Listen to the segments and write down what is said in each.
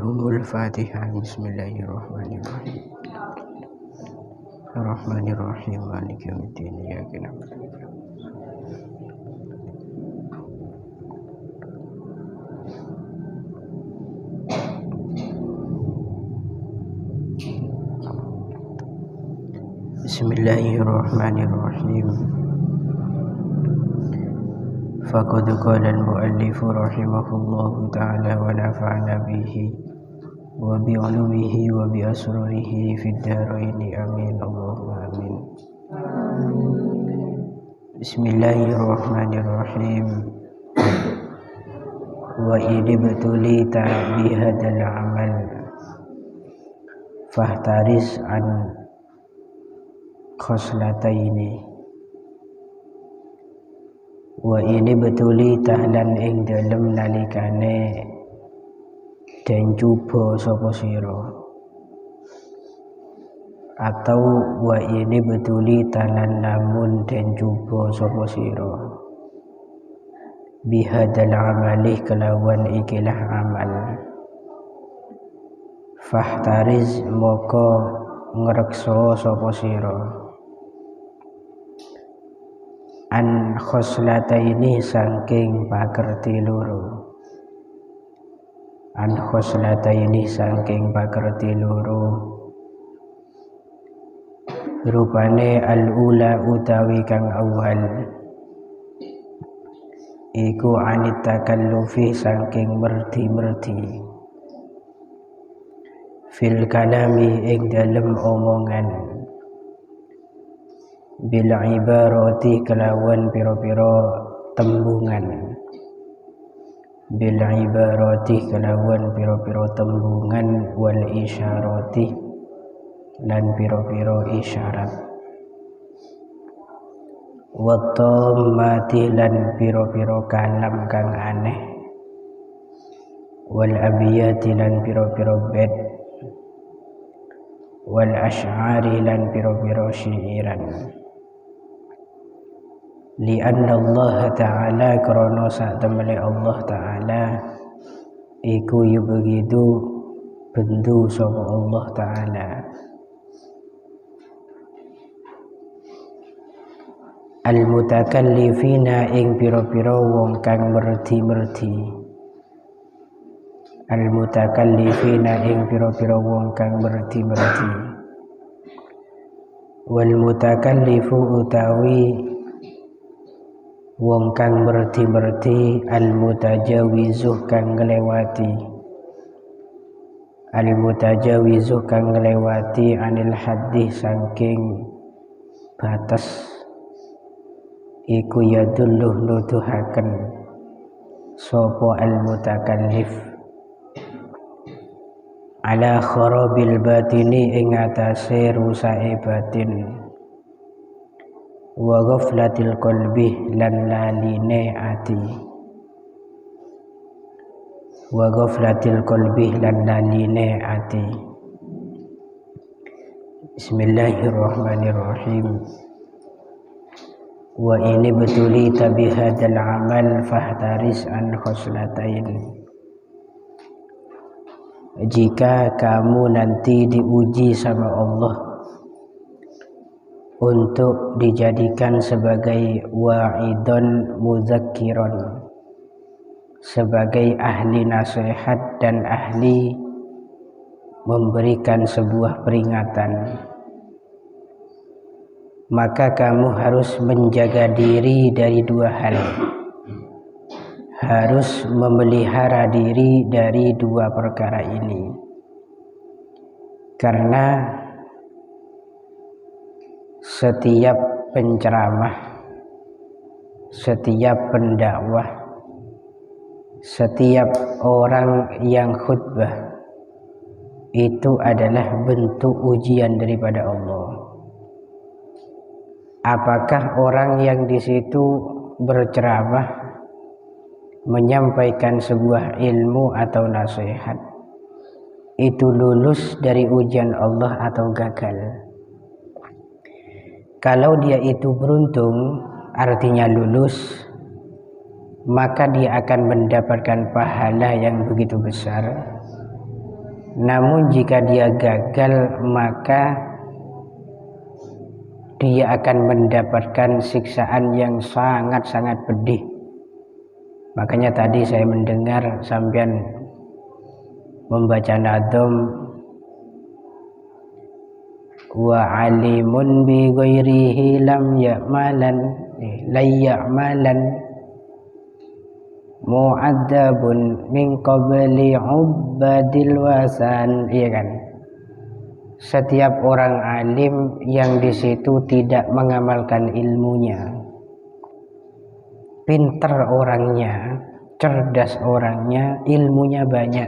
Humul Fatihah. Bismillahirrahmanirrahim. Ar-Rahmanirrahim. Maliki yaumiddin. Iyyaka na'budu wa iyyaka nasta'in. Bismillahirrahmanirrahim. Faqad qala al-mu'allif rahimahullahu ta'ala wa nafa'ana bihi wa bi'ulumihi wa bi asrarihi fid dharaini amin. Allahumma amin. Bismillahirrahmanirrahim. Wa idibtulita bihadzal amal fahtaris an khoslataini. Wa ini betuli tahlan ing dalem nalikane den cuba sapa sira, atau wa ini betuli tahlan lamun den cuba sapa sira bihadzal amali kelawan ikilah amal. Fahtariz moko ngreksa sapa sira an khoslataini saking pakerti loro. An khoslataini saking pakerti loro rupane al-ula utawi kang awal iku anit takallufi saking merti-merti fil kalami ing dalem omongan bil ibarati kelawan piro-piro tembungan, bil ibarati kelawan piro-piro tembungan wal isyarati lan piro-piro isyarat, wattammati lan piro-piro kalam kang aneh, wal abiyati lan piro-piro bed, wal asy'ari lan piro-piro syairan. Lianna Allah Ta'ala krono sak temene Allah Ta'ala iku yubghidu bendu sapa Allah Ta'ala al-mutakallifina ing pira-pira wong kang merdi-merdi, al-mutakallifina ing pira-pira wong kang merdi-merdi. Wal mutakallifu utawi wong kang merdi-merdi al-mutajawizuh kang nglewati, al-mutajawizuh kang nglewati anil haddi saking batas iku yadulluh nuduhaken sapa al-mutakallif ala kharabil batini ing atase rusake batin wa ghaflatil qalbi lan laline ati, wa ghaflatil qalbi lan laline ati. Bismillahirrahmanirrahim. Wa ini betuli tabihadal amal fahtaris an khoslatain. Jika kamu nanti diuji sama Allah untuk dijadikan sebagai wa'idon muzakkiron, sebagai ahli nasihat dan ahli memberikan sebuah peringatan, maka kamu harus menjaga diri dari dua hal, harus memelihara diri dari dua perkara ini. Karena setiap penceramah, setiap pendakwah, setiap orang yang khutbah itu adalah bentuk ujian daripada Allah. Apakah orang yang di situ berceramah menyampaikan sebuah ilmu atau nasihat itu lulus dari ujian Allah atau gagal? Kalau dia itu beruntung, artinya lulus, maka dia akan mendapatkan pahala yang begitu besar. Namun jika dia gagal, maka dia akan mendapatkan siksaan yang sangat-sangat pedih. Makanya tadi saya mendengar sampean membaca nadom, wa alimun bi ghairihi lam ya'malan mu'adzabun min qabli ubadil wasan. Iya kan? Setiap orang alim yang di situ tidak mengamalkan ilmunya, pintar orangnya, cerdas orangnya, ilmunya banyak,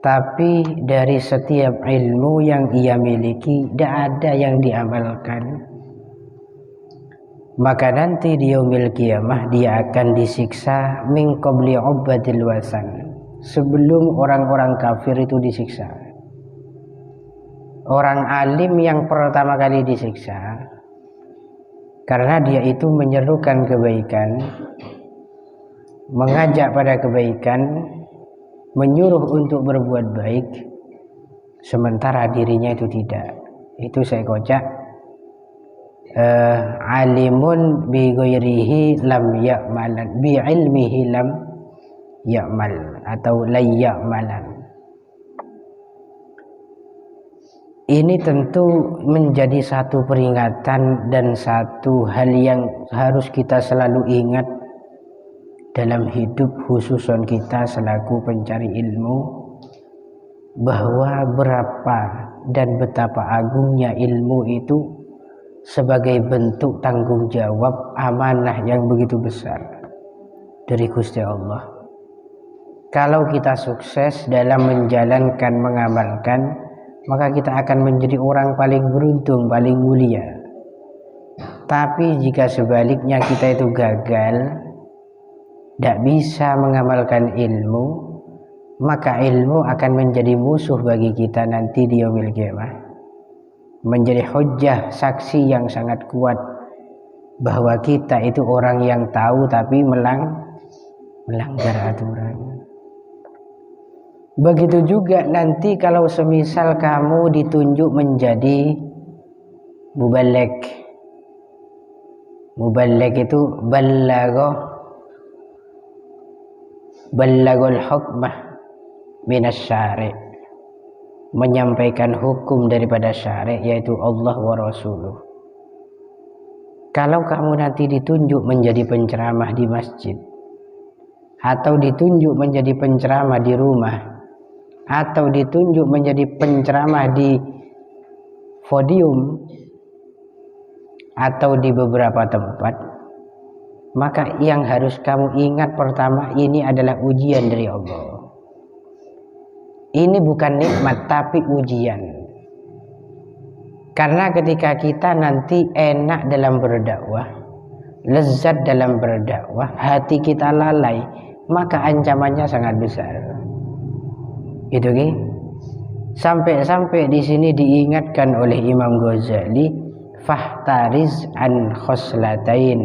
tapi dari setiap ilmu yang ia miliki tidak ada yang diamalkan, maka nanti di yaumil qiyamah dia akan disiksa min qabli ubadil wasan, sebelum orang-orang kafir itu disiksa. Orang alim yang pertama kali disiksa karena dia itu menyerukan kebaikan, mengajak pada kebaikan, menyuruh untuk berbuat baik, sementara dirinya itu tidak. Itu saya kocak, alimun bi ghairihi lam ya'malan, bi ilmihi lam ya'mal atau la ya'malan. Ini tentu menjadi satu peringatan dan satu hal yang harus kita selalu ingat dalam hidup, khususon kita selaku pencari ilmu, bahwa berapa dan betapa agungnya ilmu itu sebagai bentuk tanggung jawab amanah yang begitu besar dari Gusti Allah. Kalau kita sukses dalam menjalankan, mengamalkan, maka kita akan menjadi orang paling beruntung, paling mulia. Tapi jika sebaliknya kita itu gagal, tidak bisa mengamalkan ilmu, maka ilmu akan menjadi musuh bagi kita nanti di yaumil qiyamah, menjadi hujjah, saksi yang sangat kuat bahwa kita itu orang yang tahu tapi melanggar aturan. Begitu juga nanti kalau semisal kamu ditunjuk menjadi muballigh. Muballigh itu ballagul hukmah minas syari', menyampaikan hukum daripada syari', yaitu Allah wa Rasuluh. Kalau kamu nanti ditunjuk menjadi penceramah di masjid, atau ditunjuk menjadi penceramah di rumah, atau ditunjuk menjadi penceramah di podium atau di beberapa tempat, maka yang harus kamu ingat pertama, ini adalah ujian dari Allah. Ini bukan nikmat tapi ujian. Karena ketika kita nanti enak dalam berdakwah, lezat dalam berdakwah, hati kita lalai, maka ancamannya sangat besar. Gitu kan? Sampai di sini diingatkan oleh Imam Ghazali, fahtariz an khoslatain,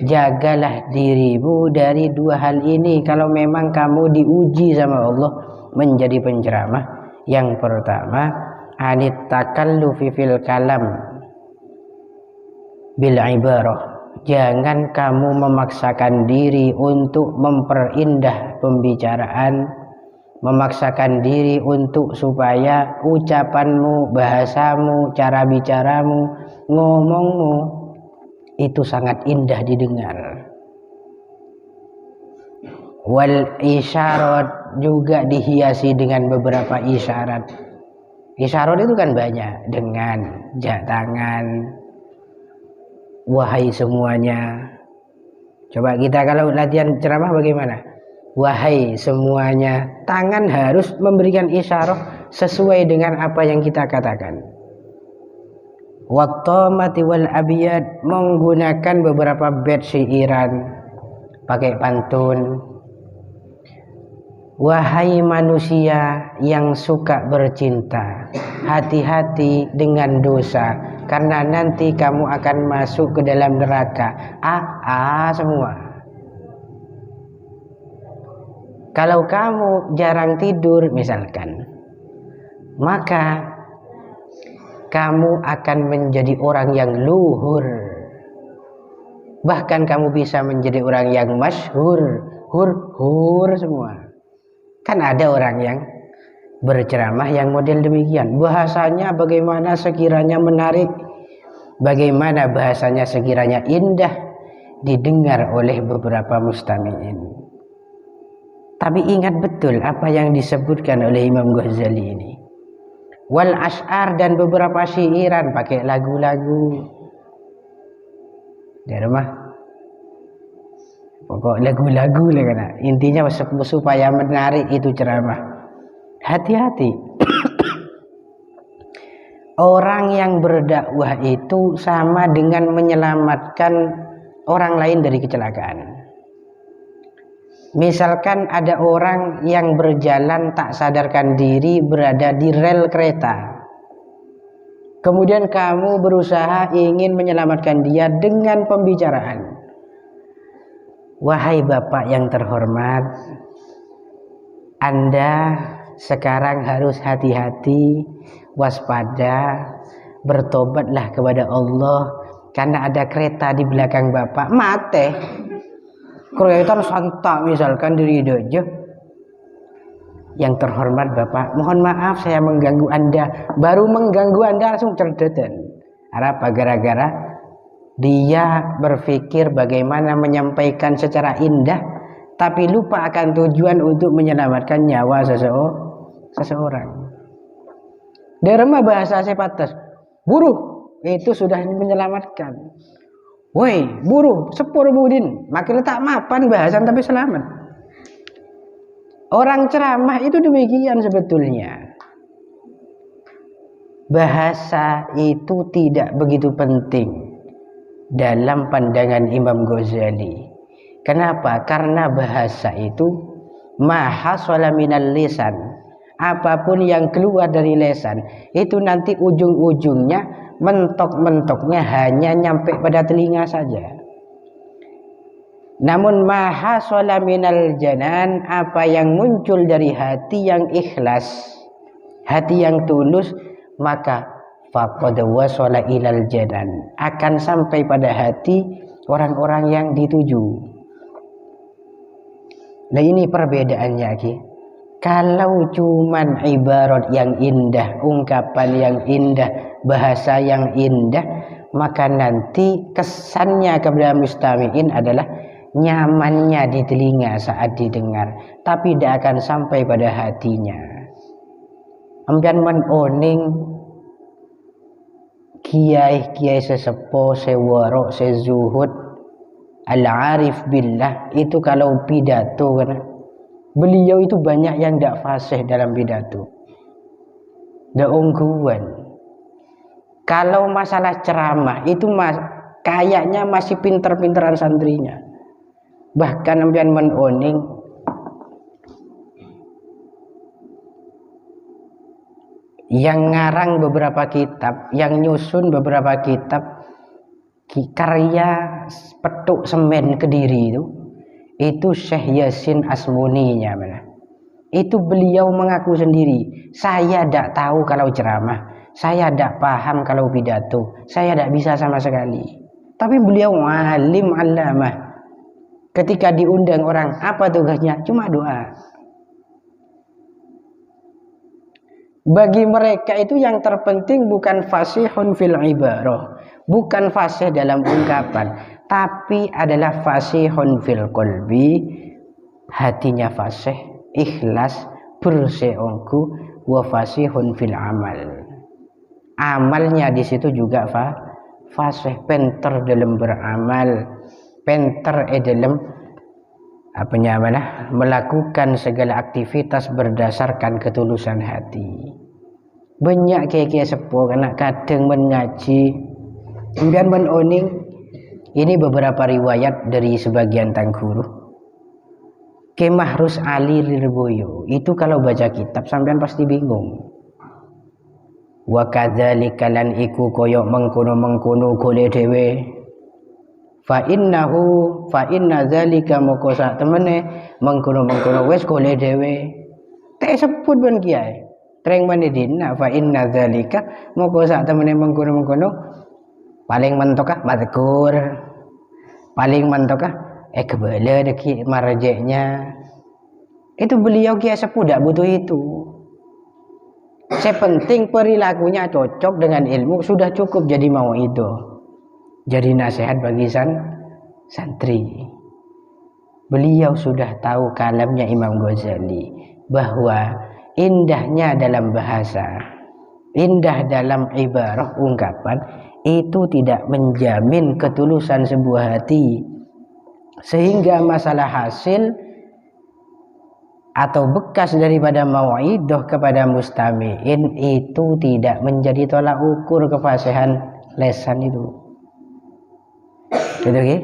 jagalah dirimu dari dua hal ini kalau memang kamu diuji sama Allah menjadi penceramah. Yang pertama, anit takallufi fil kalam bil ibarah, jangan kamu memaksakan diri untuk memperindah pembicaraan, memaksakan diri untuk supaya ucapanmu, bahasamu, cara bicaramu, ngomongmu itu sangat indah didengar. Wal isyarat, juga dihiasi dengan beberapa isyarat. Isyarat itu kan banyak, dengan jak tangan, wahai semuanya. Coba kita kalau latihan ceramah bagaimana? Wahai semuanya, tangan harus memberikan isyarat sesuai dengan apa yang kita katakan. Wattamati wal abiyad, menggunakan beberapa bait syairan, pakai pantun. Wahai manusia yang suka bercinta, hati-hati dengan dosa, karena nanti kamu akan masuk ke dalam neraka. Semua. Kalau kamu jarang tidur misalkan, maka kamu akan menjadi orang yang luhur. Bahkan kamu bisa menjadi orang yang masyhur, hur semua. Kan ada orang yang berceramah yang model demikian. Bahasanya bagaimana sekiranya menarik, bagaimana bahasanya sekiranya indah didengar oleh beberapa mustami'in. Tapi ingat betul apa yang disebutkan oleh Imam Ghazali ini. Wal ash'ar, dan beberapa syairan pakai lagu-lagu. Di rumah pokok lagu-lagu lah kan. Intinya supaya menarik itu ceramah. Hati-hati. Orang yang berdakwah itu sama dengan menyelamatkan orang lain dari kecelakaan. Misalkan ada orang yang berjalan tak sadarkan diri berada di rel kereta. Kemudian kamu berusaha ingin menyelamatkan dia dengan pembicaraan. Wahai Bapak yang terhormat, Anda sekarang harus hati-hati, waspada, bertobatlah kepada Allah karena ada kereta di belakang Bapak. Mate. Kereta santak misalkan diri aja. Yang terhormat Bapak, mohon maaf saya mengganggu Anda. Baru mengganggu Anda langsung cerdetan. Apa? Gara-gara dia berpikir bagaimana menyampaikan secara indah, tapi lupa akan tujuan untuk menyelamatkan nyawa seseorang. Derma bahasa sepatas, buruh itu sudah menyelamatkan. Woi, buruh, sepur budin, makin tak mapan bahasan tapi selamat. Orang ceramah itu demikian sebetulnya. Bahasa itu tidak begitu penting dalam pandangan Imam Ghazali. Kenapa? Karena bahasa itu mahasala minal lisan. Apapun yang keluar dari lisan itu nanti ujung-ujungnya mentok-mentoknya hanya nyampe pada telinga saja. Namun mahasala minal janan, apa yang muncul dari hati yang ikhlas, hati yang tulus, maka faqad wasala ilal janan, akan sampai pada hati orang-orang yang dituju. Nah ini perbedaannya lagi. Kalau cuman ibarat yang indah, ungkapan yang indah, bahasa yang indah, maka nanti kesannya kepada mustami'in adalah nyamannya di telinga saat didengar, tapi tidak akan sampai pada hatinya. Ambian menoning kiai sesepuh, sewarok, sezuhud, al-arif billah, itu kalau pidato kan, beliau itu banyak yang tidak fasih dalam pidato, tidak ungguan. Kalau masalah ceramah itu kayaknya masih pinter-pinteran santrinya. Bahkan ambian menoning yang ngarang beberapa kitab, yang nyusun beberapa kitab karya petuk semen Kediri itu Syekh Yasin Asmuninya mana. Itu beliau mengaku sendiri, saya tidak tahu kalau ceramah, saya tidak paham kalau pidato, saya tidak bisa sama sekali. Tapi beliau alim alamah. Ketika diundang orang, apa tugasnya? Cuma doa. Bagi mereka itu yang terpenting bukan fasihun fil ibarah, bukan fasih dalam ungkapan, tapi adalah fasihun fil qalbi, hatinya fasih, ikhlas, berseongku, wa fasihun fil amal. Amalnya di situ juga fasih, pinter dalam beramal, pinter dalam melakukan segala aktivitas berdasarkan ketulusan hati. Banyak kiai-kiai sepuh karena kadang mengaji kemudian menoning. Ini beberapa riwayat dari sebagian tangguruh. Ki Mahrus Ali Lirboyo itu kalau baca kitab sampean pasti bingung. Wa kadzalika lan iku koyo mengkono-mengkono gole dhewe. fa inna zalika moko sak temene mengkono-mengkono wis golek dhewe tak sebut ben kiai treng manidina fa inna zalika moko sak temene mengkono-mengkono paling mentokah mazkur paling mentokah kebala deki marjeknya itu beliau kiai sepuh tidak butuh itu. Sepenting perilakunya cocok dengan ilmu sudah cukup jadi mauidhah. Jadi nasihat bagi santri. Beliau sudah tahu kalamnya Imam Ghazali bahwa indahnya dalam bahasa, indah dalam ibarah ungkapan itu tidak menjamin ketulusan sebuah hati. Sehingga masalah hasil atau bekas daripada mauidhah kepada mustami'in itu tidak menjadi tolak ukur kefasihan lesan itu. Gitu okay?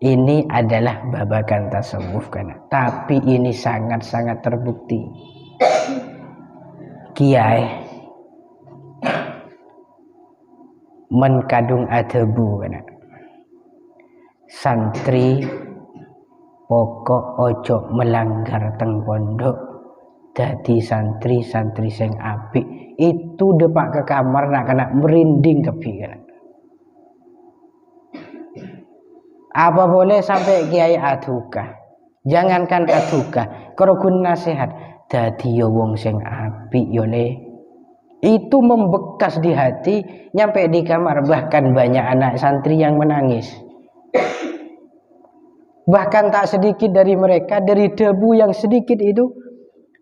Ini adalah babakan tasawuf kan. Tapi ini sangat-sangat terbukti. Kiai menkadung adabu kan. Santri pokok ojo melanggar teng pondok dadi santri sing apik itu depak ke kamar nak kena merinding kepikiran. Apa boleh sampai kiai aduka, jangankan aduka kerukun nasihat dadi yo wong sing apik yo le itu membekas di hati nyampe di kamar. Bahkan banyak anak santri yang menangis. Bahkan tak sedikit dari mereka dari debu yang sedikit itu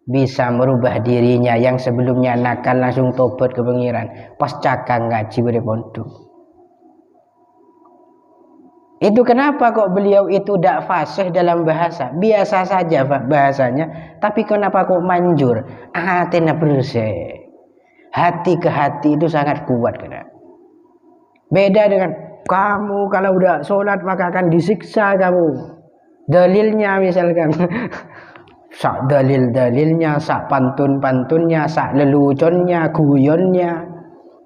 bisa merubah dirinya yang sebelumnya nakal langsung tobat ke pengiran pas cakang ngaji pada pondok. Itu kenapa kok beliau itu tidak fasih dalam bahasa, biasa saja bahasanya, tapi kenapa kok manjur hatinya bersih, hati ke hati itu sangat kuat kan? Beda dengan kamu kalau udah sholat maka akan disiksa kamu. Dalilnya misalkan sak dalilnya, sak pantun-pantunnya, sak leluconnya, guyonnya.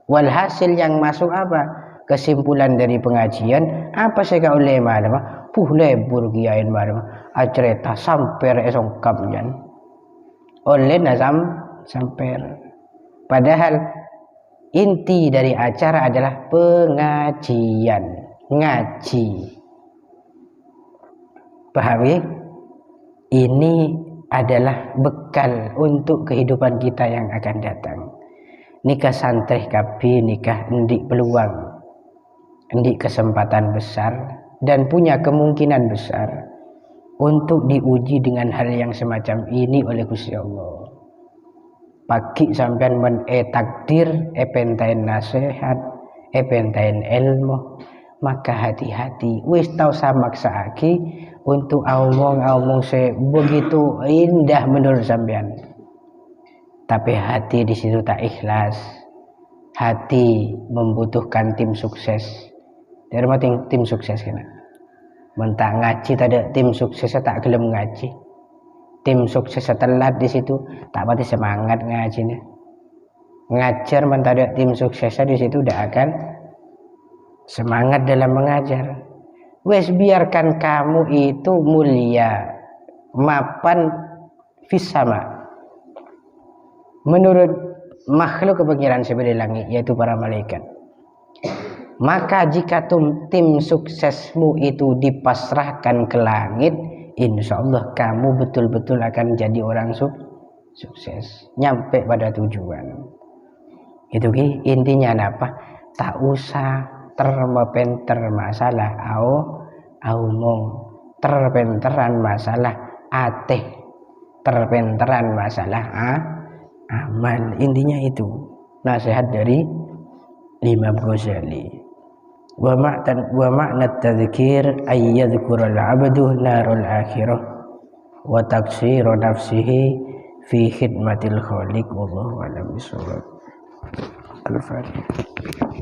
Walhasil yang masuk apa? Kesimpulan dari pengajian apa sih kau ulama apa? Lebur kiain malam acerita sampai esok kamjan. Oleh nazam sampai. Padahal inti dari acara adalah pengajian, ngaji. Paham ya? Ini adalah bekal untuk kehidupan kita yang akan datang. Nikah santri kabi, nikah endik peluang, endik kesempatan besar dan punya kemungkinan besar untuk diuji dengan hal yang semacam ini oleh Gusti Allah. Pagi sampean takdir, pentain nasihat, pentain ilmu, maka hati-hati. Wis tau samaksaaki untuk omong begitu indah menurut sampean. Tapi hati di situ tak ikhlas. Hati membutuhkan tim sukses. Dari mana tim sukses kena? Mentak ngaji tadi tim suksesnya tak gelem ngaji. Tim sukses telat di situ tak pati semangat ngajinya. Ngajar mentak tim suksesnya di situ udah akan semangat dalam mengajar. Wes biarkan kamu itu mulia mapan fisama menurut makhluk kepengiran sebelah langit yaitu para malaikat. Maka jika tim suksesmu itu dipasrahkan ke langit, insya Allah kamu betul-betul akan jadi orang sukses, nyampe pada tujuan. Itu intinya apa? Tak usah terpenter masalah mong terpenteran masalah ateh terpenteran masalah amal. Intinya itu nasihat dari Imam Ghazali. Wa makna tadzkir ay yadhkura al-'abdu narul akhirah wa taksiru nafsihi fi khidmatil khaliq wallahu a'lam bishawab. Al-Fatihah.